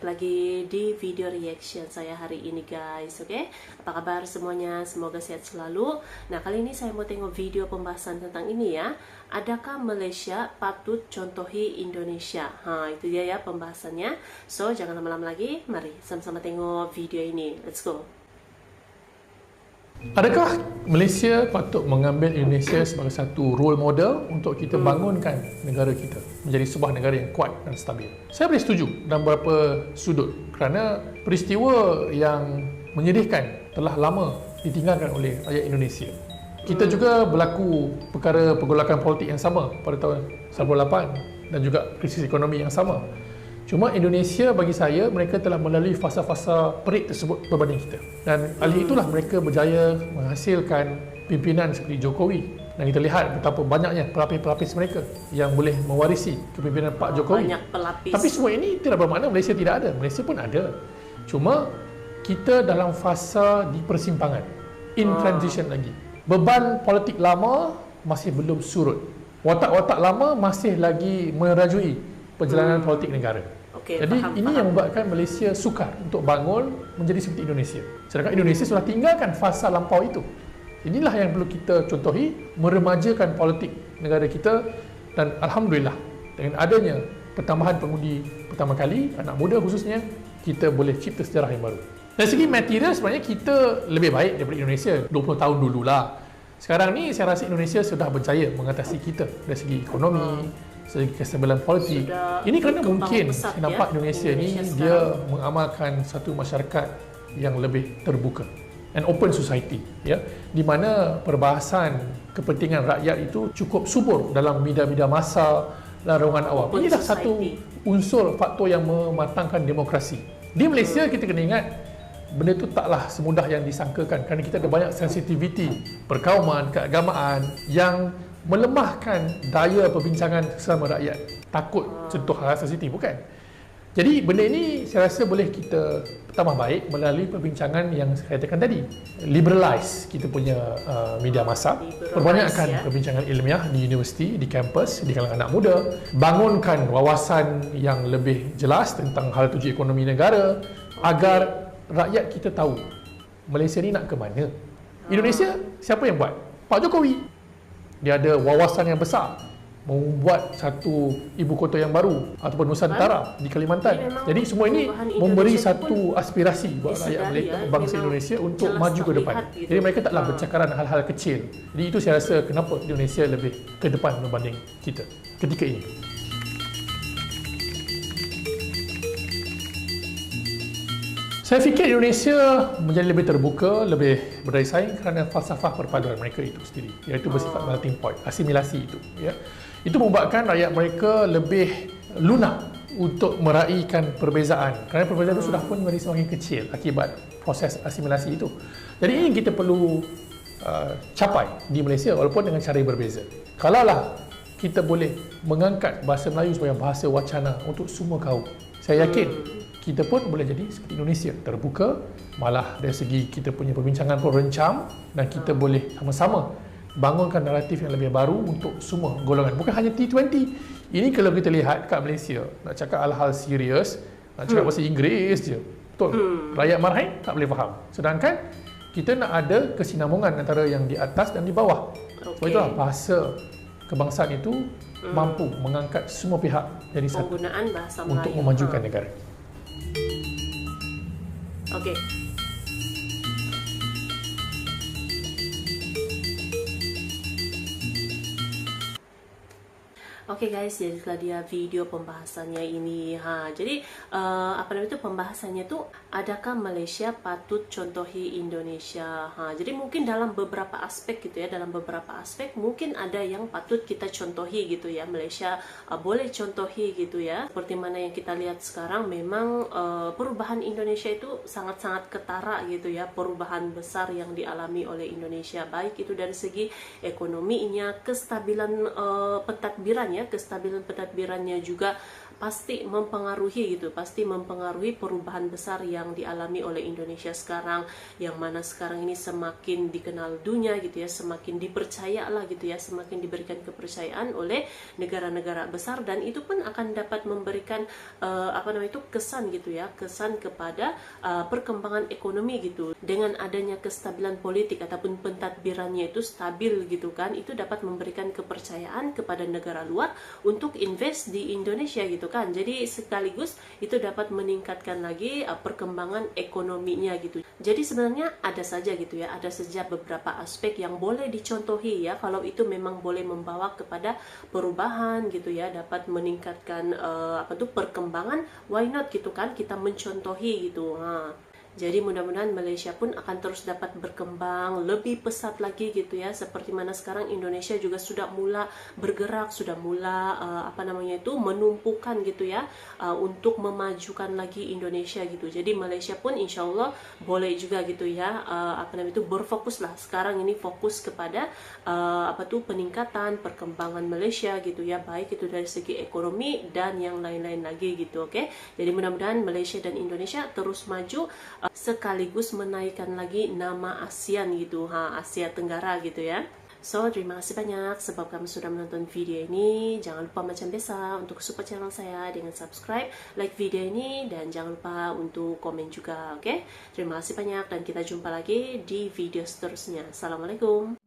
balik lagi di video reaction saya hari ini guys. Oke, apa kabar semuanya? Semoga sehat selalu. Nah, kali ini saya mau tengok video pembahasan tentang ini ya. Adakah Malaysia patut contohi Indonesia? Itu dia ya pembahasannya. So, jangan lama-lama lagi. Mari sama-sama tengok video ini. Let's go. Adakah Malaysia patut mengambil Indonesia sebagai satu role model untuk kita bangunkan negara kita menjadi sebuah negara yang kuat dan stabil? Saya boleh setuju dalam beberapa sudut kerana peristiwa yang menyedihkan telah lama ditinggalkan oleh rakyat Indonesia. Kita juga berlaku perkara pergolakan politik yang sama pada tahun 98 dan juga krisis ekonomi yang sama. Cuma Indonesia bagi saya, mereka telah melalui fasa-fasa perik tersebut berbanding kita. Dan alih itulah mereka berjaya menghasilkan pimpinan seperti Jokowi. Dan kita lihat betapa banyaknya pelapis-pelapis mereka yang boleh mewarisi kepimpinan Pak Jokowi. Banyak pelapis. Tapi semua ini tidak bermakna Malaysia tidak ada. Malaysia pun ada. Cuma kita dalam fasa di persimpangan. In transition lagi. Beban politik lama masih belum surut. Watak-watak lama masih lagi merajui perjalanan politik negara. Jadi ini yang membuatkan Malaysia sukar untuk bangun menjadi seperti Indonesia. Sedangkan Indonesia sudah tinggalkan fasa lampau itu. Inilah yang perlu kita contohi, meremajakan politik negara kita. Dan Alhamdulillah, dengan adanya pertambahan pengundi pertama kali, anak muda khususnya, kita boleh cipta sejarah yang baru. Dari segi material sebenarnya kita lebih baik daripada Indonesia 20 tahun dululah. Sekarang ni saya rasa Indonesia sudah berjaya mengatasi kita dari segi ekonomi, segi kestabilan politik. Ini kerana mungkin saya nampak Indonesia ni dia mengamalkan satu masyarakat yang lebih terbuka, an open society, ya, di mana perbahasan kepentingan rakyat itu cukup subur dalam media-media massa dan ruangan awam. Inilah satu unsur faktor yang mematangkan demokrasi. Di Malaysia kita kena ingat benda itu taklah semudah yang disangkakan kerana kita ada banyak sensitiviti perkauman, keagamaan yang melemahkan daya perbincangan sesama rakyat. Takut sentuh hal sensitif, bukan? Jadi benda ini saya rasa boleh kita tambah baik melalui perbincangan yang saya katakan tadi. Liberalize kita punya media massa, perbanyakkan perbincangan ilmiah di universiti, di kampus, di kalangan anak muda, bangunkan wawasan yang lebih jelas tentang hal tuju ekonomi negara agar rakyat kita tahu Malaysia ni nak ke mana. Indonesia siapa yang buat? Pak Jokowi. Dia ada wawasan yang besar membuat satu ibu kota yang baru ataupun Nusantara di Kalimantan. Jadi semua ini memberi satu aspirasi buat rakyat Malaysia, bangsa Indonesia untuk maju ke depan. Jadi mereka taklah bercakaran hal-hal kecil. Jadi itu saya rasa kenapa Indonesia lebih ke depan berbanding kita ketika ini. Saya fikir Indonesia menjadi lebih terbuka, lebih berdaya saing kerana falsafah perpaduan mereka itu sendiri, iaitu bersifat melting point, asimilasi itu. Ya. Itu membuatkan rakyat mereka lebih lunak untuk meraihkan perbezaan, kerana perbezaan itu sudah pun menjadi semakin kecil akibat proses asimilasi itu. Jadi ini kita perlu capai di Malaysia walaupun dengan cara yang berbeza. Kalaulah kita boleh mengangkat bahasa Melayu sebagai bahasa wacana untuk semua kaum, saya yakin kita pun boleh jadi seperti Indonesia, terbuka, malah dari segi kita punya perbincangan pun rencam dan kita boleh sama-sama bangunkan naratif yang lebih baru untuk semua golongan. Bukan hanya T20. Ini kalau kita lihat kat Malaysia, nak cakap hal-hal serius, nak cakap bahasa Inggeris je. Betul. Rakyat marahin tak boleh faham. Sedangkan kita nak ada kesinambungan antara yang di atas dan di bawah. Sebab itulah bahasa kebangsaan itu mampu mengangkat semua pihak jadi satu untuk memajukan negara. Okey. Okey guys, jadilah dia video pembahasannya ini. Jadi apa namanya itu pembahasannya tu, adakah Malaysia patut contohi Indonesia? Jadi mungkin dalam beberapa aspek gitu ya, dalam beberapa aspek mungkin ada yang patut kita contohi gitu ya. Malaysia boleh contohi gitu ya. Seperti mana yang kita lihat sekarang, memang perubahan Indonesia itu sangat-sangat ketara gitu ya. Perubahan besar yang dialami oleh Indonesia, baik itu dari segi ekonominya, kestabilan pentadbiran ya, kestabilan pentadbirannya juga pasti mempengaruhi gitu, pasti mempengaruhi perubahan besar yang dialami oleh Indonesia sekarang, yang mana sekarang ini semakin dikenal dunia gitu ya, semakin dipercaya lah gitu ya, semakin diberikan kepercayaan oleh negara-negara besar, dan itu pun akan dapat memberikan kesan gitu ya, kesan kepada perkembangan ekonomi gitu. Dengan adanya kestabilan politik ataupun pentadbirannya itu stabil gitu kan, itu dapat memberikan kepercayaan kepada negara luar untuk invest di Indonesia gitu kan. Jadi sekaligus itu dapat meningkatkan lagi perkembangan ekonominya gitu. Jadi sebenarnya ada saja gitu ya, ada saja beberapa aspek yang boleh dicontohi ya, kalau itu memang boleh membawa kepada perubahan gitu ya, dapat meningkatkan perkembangan, why not gitu kan, kita mencontohi gitu. Jadi mudah-mudahan Malaysia pun akan terus dapat berkembang lebih pesat lagi gitu ya, seperti mana sekarang Indonesia juga sudah mula bergerak, sudah mula menumpukan gitu ya, untuk memajukan lagi Indonesia gitu. Jadi Malaysia pun insya Allah boleh juga gitu ya, berfokus lah sekarang ini, fokus kepada peningkatan perkembangan Malaysia gitu ya, baik itu dari segi ekonomi dan yang lain-lain lagi gitu. Oke, jadi mudah-mudahan Malaysia dan Indonesia terus maju, sekaligus menaikkan lagi nama ASEAN gitu, Asia Tenggara gitu ya. So, terima kasih banyak sebab kamu sudah menonton video ini. Jangan lupa macam biasa untuk support channel saya dengan subscribe, like video ini, dan jangan lupa untuk komen juga, oke? Terima kasih banyak dan kita jumpa lagi di video seterusnya. Assalamualaikum.